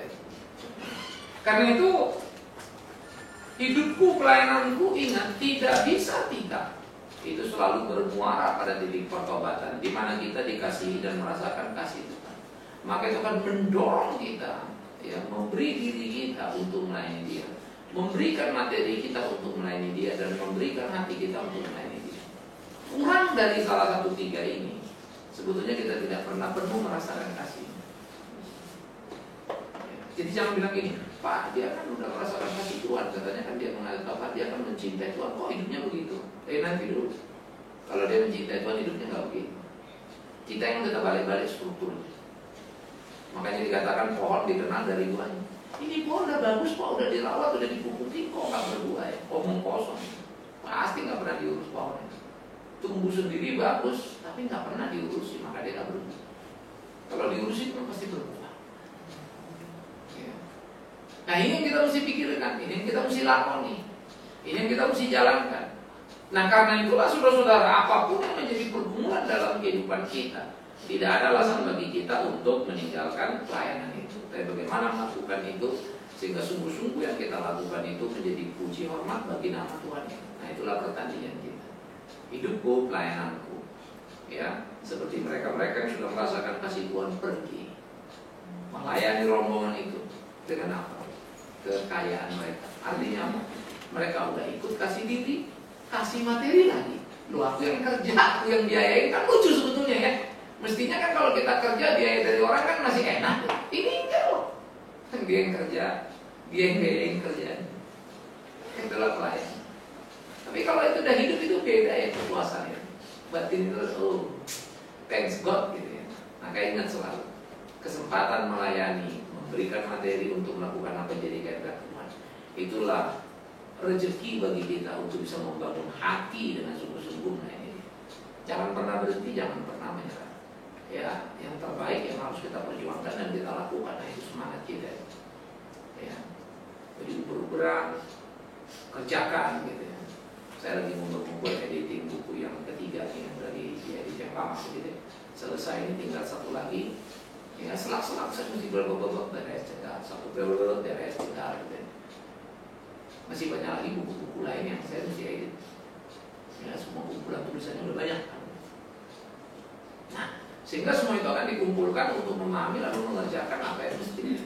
Karena itu hidupku, pelayananku, ingat, tidak bisa tidak. Itu selalu bermuara pada titik pertobatan, di mana kita dikasihi dan merasakan kasih Tuhan. Maka itu akan mendorong kita, ya, memberi diri kita untuk melayani Dia, memberikan materi kita untuk melayani Dia, dan memberikan hati kita untuk melayani Dia. Kurang dari salah satu tiga ini, sebetulnya kita tidak pernah penuh merasakan kasih. Jadi jangan bilang gini, Pak, dia kan udah merasakan kasih Tuhan, katanya kan dia mengalir Tuhan, dia akan mencintai Tuhan, kok hidupnya begitu? Nanti dulu, kalau dia mencintai Tuhan, hidupnya nggak begitu. Kita yang kita balik-balik strukturnya. Makanya dikatakan pohon dikenal dari buahnya. Ini pohon udah bagus, Pak, udah dirawat, udah dipuputi, kok nggak berbuah ya? Omong kosong, pasti nggak pernah diurus pohonnya. Tumbuh sendiri bagus, tapi nggak pernah diurusi, maka dia nggak berbuah. Kalau diurusi, kan pasti berbuah. Nah, ini yang kita mesti pikirkan, ini yang kita mesti lakoni, ini yang kita mesti jalankan. Nah, karena itulah saudara-saudara, apapun yang menjadi pergumulan dalam kehidupan kita, tidak ada alasan bagi kita untuk meninggalkan pelayanan itu. Tapi bagaimana melakukan itu sehingga sungguh-sungguh yang kita lakukan itu menjadi puji hormat bagi nama Tuhan. Nah, itulah pertandingan kita. Hidupku, pelayananku, ya, seperti mereka-mereka yang sudah merasakan kasih Tuhan pergi melayani rombongan itu dengan apa? Kekayaan mereka. Artinya apa? Mereka udah ikut kasih diri, kasih materi lagi. Lu aku yang kerja, aku yang biayain, kan lucu sebetulnya ya. Mestinya kan kalau kita kerja biaya dari orang kan masih enak. Ini enggak loh. Dia yang kerja, dia yang biayain kerjaan. Itulah pelayan. Tapi kalau itu udah hidup itu beda ya kepuasannya. Batin itu, thanks God gitu ya. Maka ingat selalu, kesempatan melayani, berikan materi untuk melakukan apa yang jadi kehendak Tuhan. Itulah rezeki bagi kita untuk bisa membangun hati dengan sungguh-sungguh. Jangan pernah berhenti, jangan pernah menyerah. Ya, yang terbaik yang harus kita perjuangkan dan kita lakukan. Nah, itu semangat kita. Ya, jadi bergerak, kerjakan gitu ya. Saya lagi membuat editing buku yang ketiga yang dari edit yang lama gitu. Selesai ini tinggal satu lagi. Ya, selak-selak saya mesti berbobot beres, satu beres beres tinggal gitu. Masih banyak lagi buku-buku lain yang saya mesti edit. Ya, semua kumpulan tulisannya udah banyak. Nah, sehingga semua itu akan dikumpulkan untuk memahami lalu mengerjakan apa yang mestinya.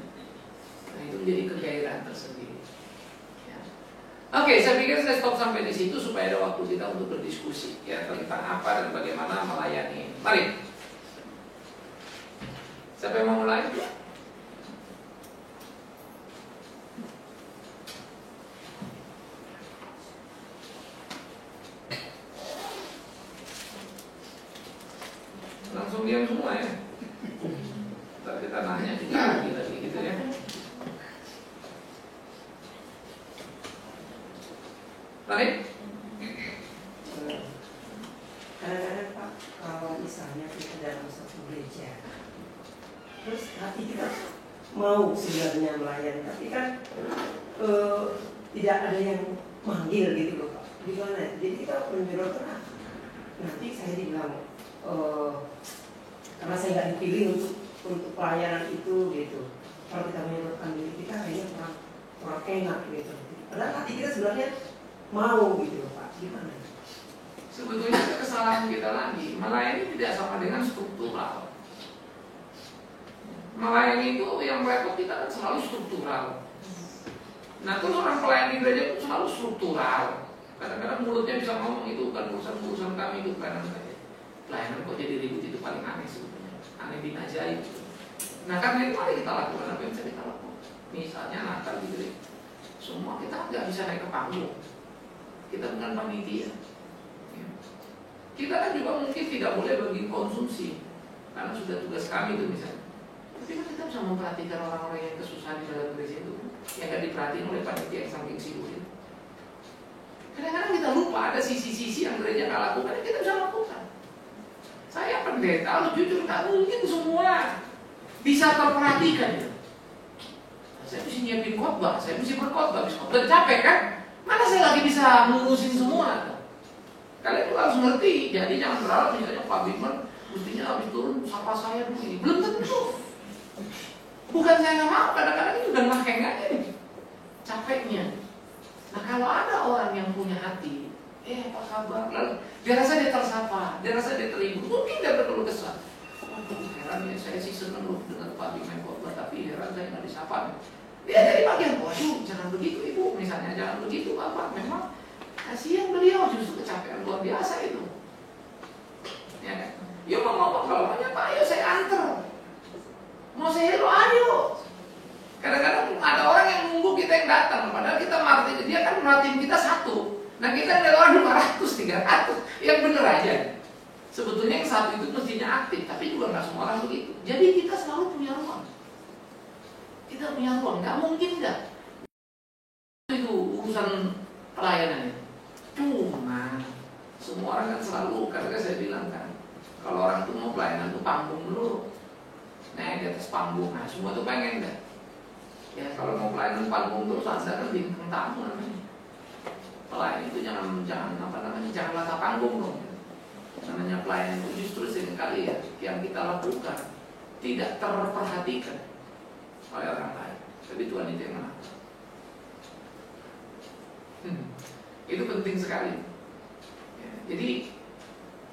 Nah, itu menjadi kegairahan tersendiri. Ya. Oke, saya pikir saya stop sampai di situ supaya ada waktu kita untuk berdiskusi ya tentang apa dan bagaimana melayani. Mari. Siapa yang mau mulai? Langsung diam semua ya. Ntar kita nanya juga lagi gitu ya. Mari. Kadang-kadang Pak, kalau misalnya kita dalam satu gereja, terus hati kita mau sebenarnya melayani, tapi kan tidak ada yang manggil gitu loh Pak. Gimana? Jadi kita menjual terang. Nanti saya dibilang karena saya nggak dipilih untuk pelayanan itu gitu. Kalau kita menyalurkan diri kita kayaknya kurang enak gitu. Padahal hati kita sebenarnya mau gitu loh Pak. Gimana? Sebetulnya kesalahan kita lagi, melayani tidak sama dengan struktural. Melayani itu yang repot kita kan selalu struktural. Nah terus orang pelayan di gereja itu selalu struktural. Kadang-kadang mulutnya bisa ngomong itu bukan urusan kami, itu pelayanan saja. Pelayanan kok jadi ribut, itu paling aneh sebetulnya. Aneh bin ajaib. Nah karena itu mari kita lakukan apa yang bisa kita lakukan. Misalnya Natal di gereja, semua kita nggak bisa naik ke panggung. Kita bukan panitia. Ya. Kita kan juga mungkin tidak boleh bagi konsumsi, karena sudah tugas kami itu misalnya. Tapi kan kita bisa memperhatikan orang-orang yang kesusahan di dalam gereja itu, yang gak diperhatiin oleh panitia yang saking sibuk itu. Kadang-kadang kita lupa ada sisi-sisi yang gereja nggak lakukan, kita bisa lakukan. Saya pendeta, harus jujur, nggak mungkin semua bisa terperhatikan. Ya. Saya mesti nyiapin khotbah, saya mesti berkhotbah, habis khotbah capek kan? Mana saya lagi bisa ngurusin semua? Kalian tuh harus ngerti, jadi jangan berharap misalnya Pak Bigman mestinya habis turun sapa saya dulu ini. Belum tentu. Bukan saya nggak mau, kadang-kadang ini udah ngeheng aja nih capeknya. Nah kalau ada orang yang punya hati, apa kabar? Lalu dia rasa dia tersapa, dia rasa dia terhibur, mungkin dia berkeluh kesah. Heran ya, saya sih seneng loh dengan Pak Bigman khotbah, tapi heran saya nggak disapa. Dia dari bagian, waduh jangan begitu ibu, misalnya jangan begitu bapak, memang kasihan beliau, justru kecapean luar biasa itu. Ya kan? Yuk mau ngomong kalau banyak Pak, ayo saya anter. Mau saya hello, ayo. Kadang-kadang ada orang yang nunggu kita yang datang, padahal kita martin, dia kan martin kita satu. Nah kita ada 200, 300, yang bener aja. Sebetulnya yang satu itu mestinya aktif, tapi juga nggak semua orang begitu. Jadi kita selalu punya ruang. Kita punya ruang, nggak mungkin nggak. Itu urusan pelayanan. Cuma semua orang kan selalu, karena saya bilang kan, kalau orang tuh mau pelayanan tuh panggung dulu. Nah di atas panggung, nah semua tuh pengen deh. Ya kalau mau pelayanan panggung terus Anda kan bintang tamu namanya. Pelayan itu jangan latar panggung dong. Namanya pelayanan itu justru seringkali ya yang kita lakukan tidak terperhatikan oleh orang lain. Tapi Tuhan itu yang mengatur. Itu penting sekali. Ya, jadi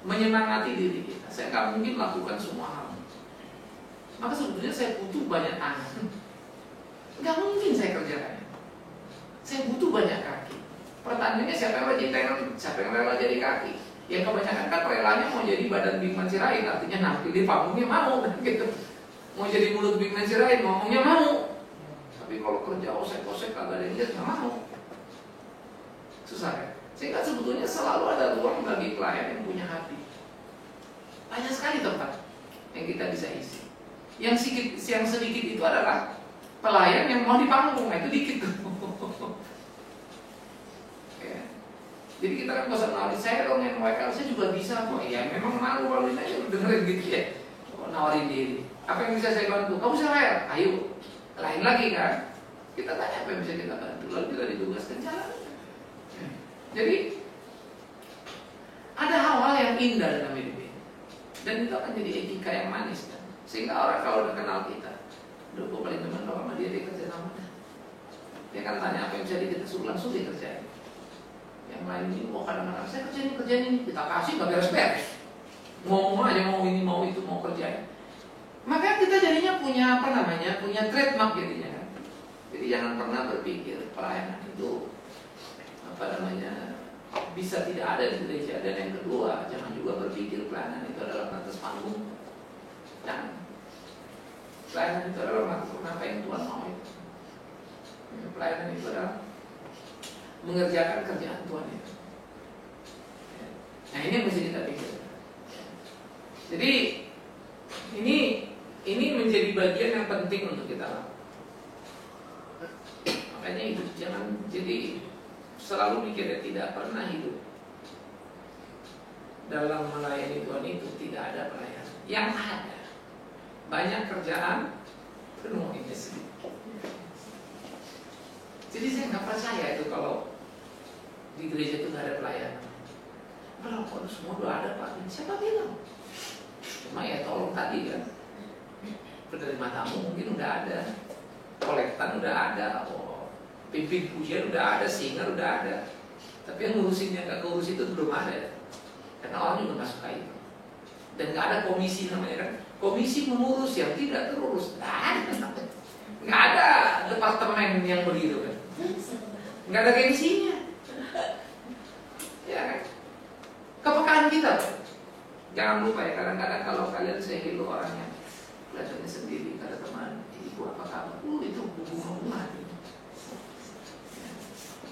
menyemangati diri kita. Saya nggak mungkin lakukan semua hal. Maka sebetulnya saya butuh banyak tangan. Nggak mungkin saya kerjakannya. Saya butuh banyak kaki. Pertanyaannya siapa yang rajin tangan, siapa yang rela jadi kaki? Yang kebanyakan kan relanya mau jadi badan Bigman Sirait, artinya nampil di panggungnya mau, gitu. Mau jadi mulut Bigman Sirait, ngomongnya mau. Tapi kalau kerja osek-osek kagak ada yang lihat, nggak mau. Susah kan? Sehingga sebetulnya selalu ada ruang bagi pelayan yang punya hati. Banyak sekali tempat yang kita bisa isi. Yang sedikit itu adalah pelayan yang mau di panggung, itu dikit tuh. Ya. Jadi kita kan bosan nawarin, saya dong yang WKL, saya juga bisa kok. Ya memang malu waluin aja dengerin gitu ya. Nawarin diri. Apa yang bisa saya bantu? Kamu bisa layar? Ayo. Lain lagi kan? Kita tanya apa yang bisa kita bantu. Lalu kita ditugaskan jalan. Jadi ada hal-hal yang indah dalam hidup ini. Dan itu akan jadi etika yang manis kan. Sehingga orang kalau udah kenal kita, udah gue paling teman kalau sama dia kerja sama dia kan tanya apa yang bisa kita suruh langsung dia kerjain. Yang lain ini, kadang-kadang saya kerjain ini, kita kasih gak beres-beres. Ngomong aja mau ini, mau itu, mau kerjain. Maka kita jadinya punya punya trademark jadinya kan. Jadi jangan pernah berpikir pelayanan itu bisa tidak ada di gereja. Dan yang kedua, jangan juga berpikir pelayanan itu adalah atas panggung. Jangan. Pelayanan itu adalah apa yang Tuhan mau itu. Pelayanan itu adalah mengerjakan kerjaan Tuhan itu. Nah ini yang mesti kita pikirkan. Jadi ini menjadi bagian yang penting untuk kita lakukan. Makanya itu jangan jadi selalu mikirnya tidak pernah hidup dalam melayani Tuhan itu tidak ada pelayanan. Yang ada banyak kerjaan penuh ini sedikit. Jadi saya nggak percaya itu kalau di gereja itu nggak ada pelayanan. Kalau kok semua udah ada Pak, siapa bilang? Cuma ya tolong tadi kan, penerima tamu mungkin udah ada, kolektan udah ada, pimpin pujian udah ada, singer udah ada. Tapi yang ngurusinnya nggak ngurus itu belum ada, karena orang juga nggak suka itu. Dan nggak ada komisi namanya kan, komisi mengurus yang tidak terurus, nggak ada departemen yang begitu kan. Nggak ada gengsinya. Ya kan? Kepekaan kita, Pak. Jangan lupa ya, kadang-kadang kalau kalian saya hello orangnya belajarnya sendiri, ada teman, ibu apa kabar? Itu hubungan.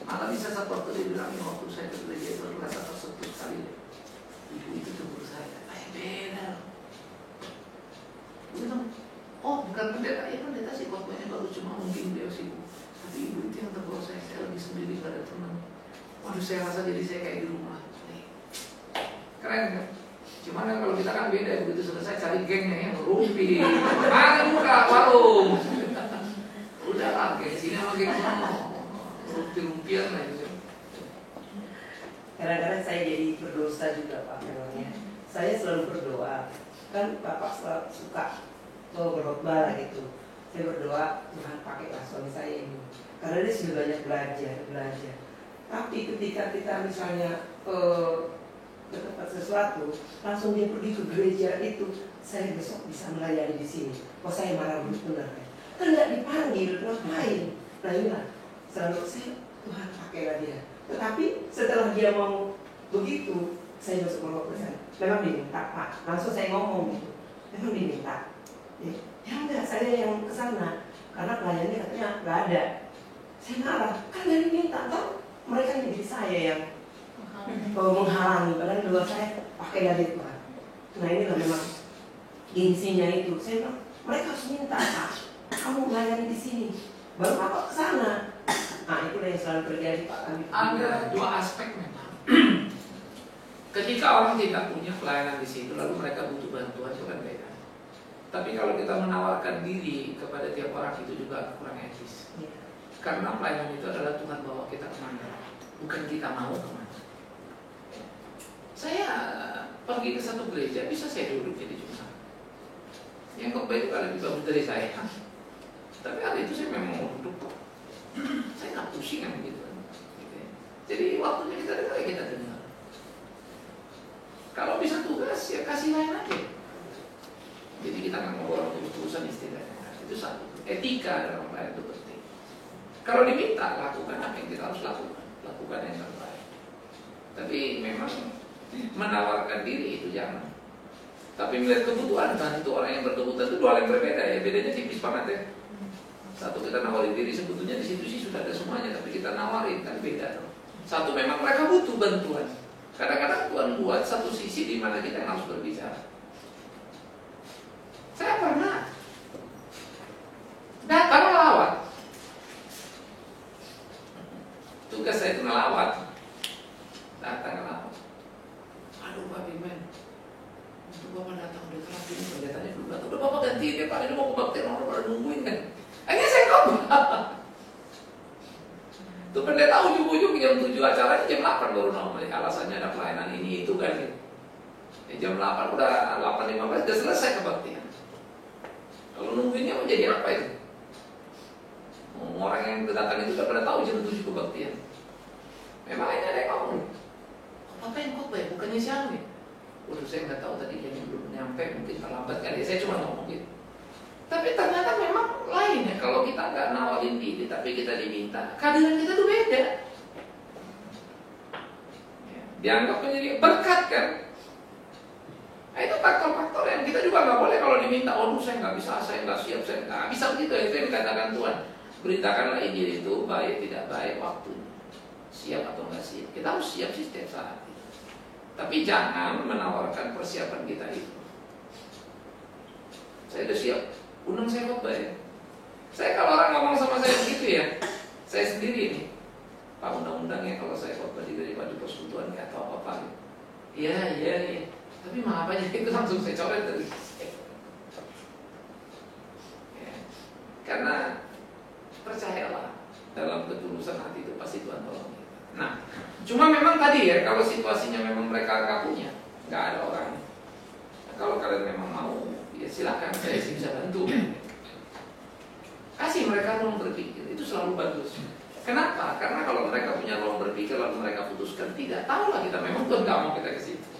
Malah bisa satu waktu dia bilang, waktu saya ke gereja itu merasa tersentuh sekali. Ibu itu tegur saya, beda. Dia bilang, oh bukan pendeta, ya pendeta sih waktunya baru cuma mungkin dia sibuk. Tapi ibu itu yang tegur saya lagi sendiri, gak ada teman. Waduh, saya rasa jadi saya kayak di rumah. Keren kan? Cuman kan kalau kita kan beda, begitu selesai cari gengnya yang rumpi, mari buka warung. Udah lah, geng sini sama geng sana, rumpi-rumpian lah gitu. Kadang-kadang saya jadi berdosa juga Pak memangnya. Saya selalu berdoa, kan Bapak selalu suka berkhotbah lah gitu. Saya berdoa Tuhan pakailah suami saya ini, karena dia sudah banyak belajar. Tapi ketika kita misalnya ke tempat sesuatu, langsung dia pergi ke gereja itu, saya besok bisa melayani di sini. Oh saya marah benar kan nggak dipanggil, ngapain? Nah inilah selalu saya Tuhan pakailah dia. Tetapi setelah dia mau begitu, saya besok mau pesan. Memang diminta Pak, langsung saya ngomong gitu. Memang diminta. Ya enggak, saya yang kesana karena pelayannya katanya nggak ada. Saya marah, kan dari minta toh mereka jadi saya yang menghalangi, padahal dua saya pakai dari Tuhan. Nah inilah memang gengsinya itu. Saya bilang mereka harus minta Pak, kamu melayani di sini, baru Bapak ke sana. Nah itulah yang selalu terjadi Pak. Ada dua aspek memang. Ketika orang tidak punya pelayanan di situ, lalu mereka butuh bantuan, itu kan beda. Tapi kalau kita menawarkan diri kepada tiap orang itu juga kurang etis. Ya. Karena pelayanan itu adalah Tuhan bawa kita kemana, bukan kita mau kemana. Saya pergi ke satu gereja, bisa saya duduk jadi jemaat. Yang khotbah itu kan lebih bagus dari saya. Tapi hari itu saya memang mau duduk. Saya nggak pusing kan gitu. Jadi waktunya kita dengar, kita dengar. Kalau bisa tugas ya kasih lain aja. Jadi kita nggak ngobrol terus-terusan istilahnya. Itu satu. Etika dalam pelayanan itu penting. Kalau diminta lakukan apa yang kita harus lakukan, lakukan yang terbaik. Tapi memang menawarkan diri itu jangan. Tapi melihat kebutuhan, bantu orang yang berkebutuhan itu dua hal yang berbeda ya. Bedanya tipis banget ya. Satu kita nawarin diri, sebetulnya di situ sih sudah ada semuanya, tapi kita nawarin kan beda tuh. Satu memang mereka butuh bantuan. Kadang-kadang Tuhan buat satu sisi di mana kita harus berbicara. Saya pernah datang ngelawat. Tugas saya itu ngelawat. Datang ngelawat. Aduh Pak Bimen, itu Bapak datang udah keras ini, pendetanya belum datang. Udah Bapak gantiin ya Pak, ini mau kebaktian orang pada nungguin kan. Akhirnya saya khotbah. Tuh pendeta ujung-ujung jam 7 acaranya jam 8 baru nongol. Alasannya ada pelayanan ini itu kan. Jam 8 udah 8.15 udah selesai kebaktian. Kalau nungguinnya mau jadi apa itu? Orang yang datang itu udah pada tahu jam 7 kebaktian. Memang ini ada yang ngomong. Apa yang khotbah? Bukannya siapa nih? Waduh saya nggak tahu tadi jamnya belum nyampe, mungkin terlambat kali. Saya cuma ngomong gitu. Tapi ternyata memang lain ya. Kalau kita nggak nawarin diri, tapi kita diminta, kehadiran kita tuh beda. Ya, dianggap menjadi berkat kan? Nah, itu faktor-faktor yang kita juga nggak boleh kalau diminta. Oh, saya nggak bisa, saya nggak siap, saya nggak bisa begitu. Itu yang dikatakan Tuhan. Beritakanlah Injil itu baik tidak baik waktunya. Siap atau nggak siap. Kita harus siap sih setiap saat. Tapi jangan menawarkan persiapan kita itu. Saya udah siap, undang saya khotbah ya. Saya kalau orang ngomong sama saya begitu ya, saya sendiri nih, Pak undang-undangnya kalau saya khotbah daripada persekutuan nggak tahu apa-apa. Iya. Tapi maaf aja itu langsung saya coret dari. Ya. Karena percayalah dalam ketulusan hati itu pasti Tuhan tolong kita. Nah, cuma memang tadi ya, kalau situasinya memang mereka nggak punya, nggak ada orang. Nah, kalau kalian memang mau, ya silakan, saya sih bisa bantu. Kasih mereka ruang berpikir, itu selalu bagus. Kenapa? Karena kalau mereka punya ruang berpikir lalu mereka putuskan tidak, tahulah kita memang Tuhan nggak mau kita ke situ.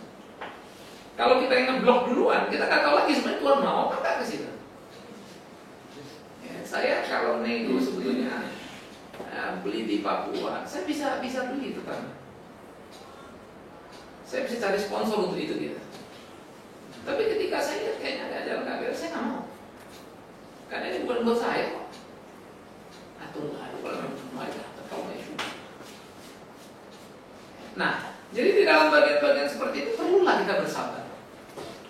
Kalau kita yang ngeblok duluan, kita nggak tahu lagi sebenarnya Tuhan mau apa ke situ. Ya, saya kalau nego sebetulnya beli di Papua, saya bisa beli itu tanah. Saya bisa cari sponsor untuk itu gitu. Tapi ketika saya lihat kayaknya ada jalan nggak beres, saya nggak mau. Karena ini bukan buat saya kok. Atau nggak ada kalau mereka tahu nggak itu. Nah, jadi di dalam bagian-bagian seperti itu perlulah kita bersabar.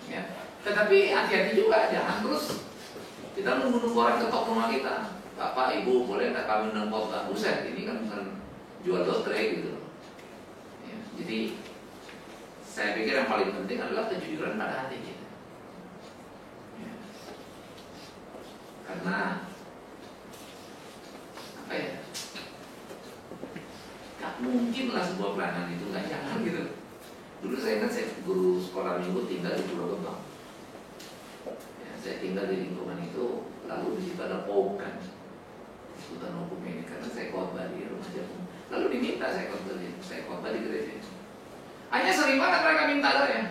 Ya. Tetapi hati-hati juga, jangan terus kita nunggu orang ketok rumah kita. Bapak, Ibu, boleh nggak kami nembok Pak Buset? Ini kan bukan jual lotre gitu. Ya, jadi saya pikir yang paling penting adalah kejujuran pada hati kita. Ya. Karena apa ya? Gak mungkin lah sebuah pelayanan itu nggak jalan gitu. Dulu saya ingat saya guru sekolah minggu tinggal di Pulau Gebang. Ya, saya tinggal di lingkungan itu, lalu di situ ada POUK Hutan Hukum ini, karena saya khotbah di rumah jagung. Lalu diminta saya khotbah di gereja. Hanya sering banget mereka minta saya.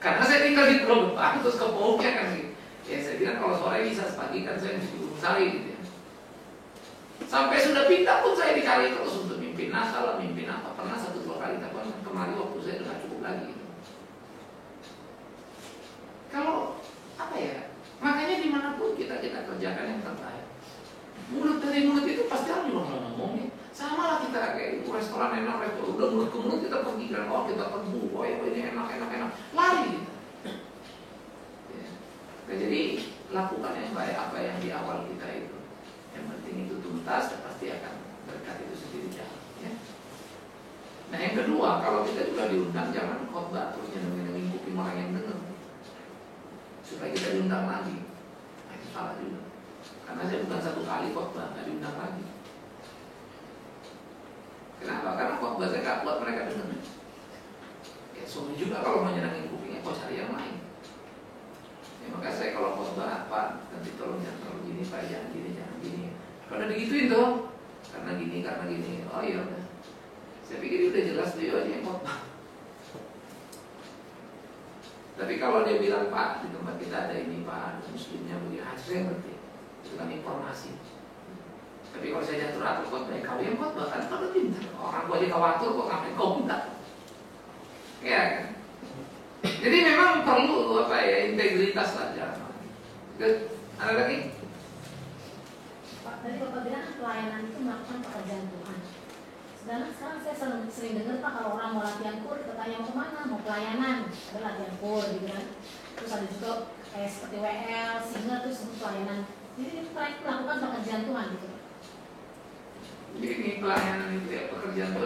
Karena saya tinggal di Pulau Gebang, terus ke POUK-nya kan gitu. Ya saya bilang kalau sore bisa, pagi kan saya mesti Gunung Sari gitu ya. Sampai sudah pindah pun saya dicari terus untuk mimpin Natal, mimpin apa. Pernah 1-2 kali, tapi kemarin waktu saya sudah cukup lagi gitu. Kalau apa ya, makanya dimanapun kita kerjakan yang terbaik. Mulut dari mulut itu pasti orang juga ngomongin. Sama lah kita kayak restoran enak, restoran udah mulut ke mulut kita pergi kan, oh kita pergi, oh ini enak, lari kita. Ya. Nah, jadi lakukan yang baik apa yang di awal kita itu. Yang penting itu tuntas, dan pasti akan berkat itu sendiri jalan. Ya. Nah yang kedua, kalau kita juga diundang jangan khotbah terus nyenengin kuping orang yang dengar, supaya kita diundang lagi. Nah, itu salah juga. Karena saya bukan 1 kali khotbah, nggak diundang lagi. Kenapa? Karena khotbah saya nggak buat mereka dengar. Ya suami juga kalau mau nyenengin kupingnya, kok cari yang lain. Ya, maka saya kalau khotbah, Pak, nanti tolong jangan terlalu gini, Pak, jangan gini. Karena digituin dong. Karena gini. Oh iya udah. Saya pikir udah jelas dia aja yang khotbah. Tapi kalau dia bilang, Pak, di tempat kita ada ini, Pak, ada muslimnya begini, saya ngerti. Itu kan informasi. Tapi kalau saya jatuh atur khotbah, kau yang khotbah kan pada pintar. Orang gua aja khawatir kok ngapain kau minta. Ya kan? Jadi memang perlu apa ya, integritas lah jangan. Ada lagi? Pak, tadi Bapak bilang pelayanan itu melakukan pekerjaan Tuhan. Sedangkan sekarang saya sering dengar Pak, kalau orang mau latihan kur, kita tanya mau kemana, mau pelayanan, ada latihan kur gitu kan. Terus ada juga seperti WL, singer, terus pelayanan. Jadi itu melakukan pekerjaan Tuhan gitu. Jadi pelayanan itu ya, pekerjaan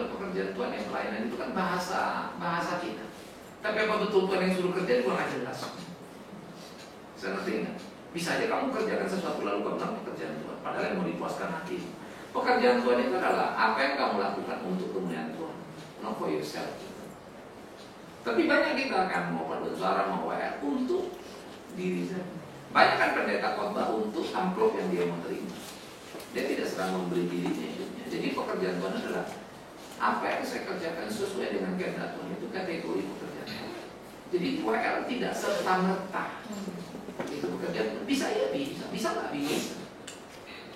Tuhan yang pelayanan itu kan bahasa kita. Tapi apa betul Tuhan yang suruh kerja juga nggak jelas. Saya ngerti nggak? Bisa aja kamu kerjakan sesuatu lalu kamu bilang pekerjaan Tuhan, padahal yang mau dipuaskan hati. Pekerjaan Tuhan itu adalah apa yang kamu lakukan untuk kemuliaan Tuhan, not for yourself. Tapi banyak kita akan mau paduan suara, mau WR untuk diri sendiri. Banyak kan pendeta khotbah untuk amplop yang dia mau terima. Dia tidak sedang memberi dirinya hidupnya. Jadi pekerjaan Tuhan adalah apa yang saya kerjakan sesuai dengan kehendak Tuhan, itu kategori pekerjaan. Jadi WL tidak serta-merta itu pekerjaan. Bisa ya bisa nggak bisa.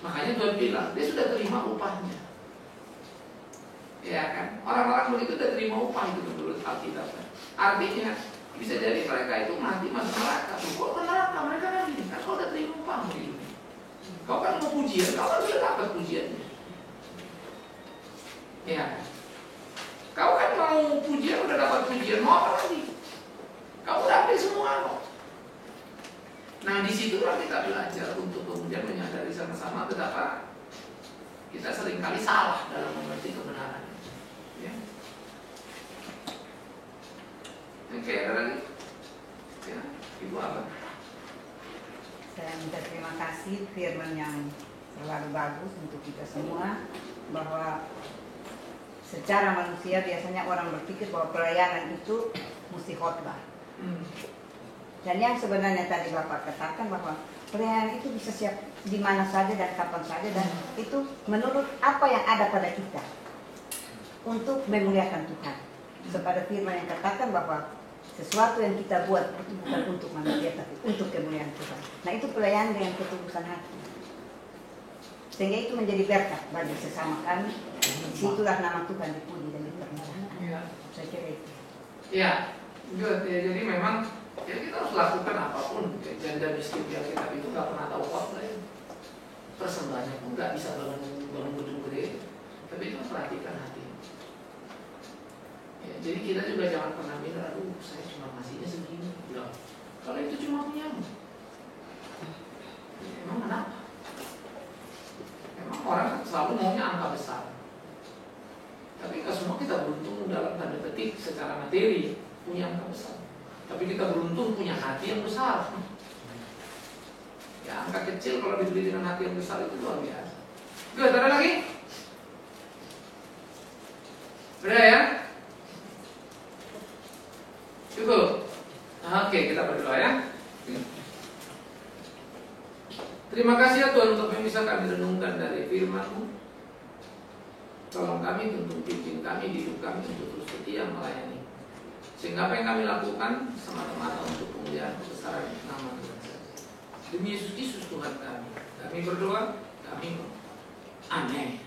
Makanya Tuhan bilang dia sudah terima upahnya. Ya kan? Orang-orang begitu sudah terima upah itu menurut Alkitab. Artinya bisa jadi mereka itu mati masuk neraka. Kok ke neraka? Mereka kan gini, kan kau sudah terima upahmu hidup. Kau kan mau pujian, kau kan sudah dapat pujiannya. Ya kan? Kau kan mau pujian, udah dapat pujian, mau apa lagi? Kau udah ambil semua kok. Nah disitulah kita belajar untuk kemudian menyadari sama-sama betapa kita seringkali salah dalam mengerti kebenaran. Ya. Oke, ada lagi? Ya, Ibu apa? Saya minta terima kasih firman yang selalu bagus untuk kita semua, bahwa secara manusia biasanya orang berpikir bahwa pelayanan itu mesti khotbah. Dan yang sebenarnya tadi Bapak katakan bahwa pelayanan itu bisa siap di mana saja dan kapan saja, dan itu menurut apa yang ada pada kita untuk memuliakan Tuhan. Sepada firman yang katakan bahwa sesuatu yang kita buat itu bukan untuk manusia tapi untuk kemuliaan Tuhan. Nah itu pelayanan dengan ketulusan hati. Sehingga itu menjadi berkat bagi sesama kami. Disitulah nama Tuhan dipuji dan dipermuliakan. Ya. Saya kira itu. Ya, good. Ya, jadi memang ya kita harus lakukan apapun. Ya, janda miskin yang kita itu nggak pernah tahu khotbah ya. Persembahannya pun nggak bisa bangun gedung gede, tapi itu perhatikan hati. Ya, jadi kita juga jangan pernah bilang, aduh saya cuma ngasihnya segini. Loh, kalau itu cuma punyamu, ya, emang kenapa? Emang orang selalu maunya angka besar. Tapi kita semua kita beruntung dalam tanda petik secara materi punya angka besar. Tapi kita beruntung punya hati yang besar. Ya angka kecil kalau dibeli dengan hati yang besar itu luar biasa. Good, ada lagi? Udah ya? Cukup. Oke, kita berdoa ya. Terima kasih ya Tuhan untuk yang bisa kami renungkan dari firman-Mu. Tolong kami, tuntun pimpin kami, di hidup kami untuk terus setia melayani. Sehingga apa yang kami lakukan semata-mata untuk kemuliaan kebesaran nama Tuhan. Demi Yesus Kristus Tuhan kami. Kami berdoa, kami amin.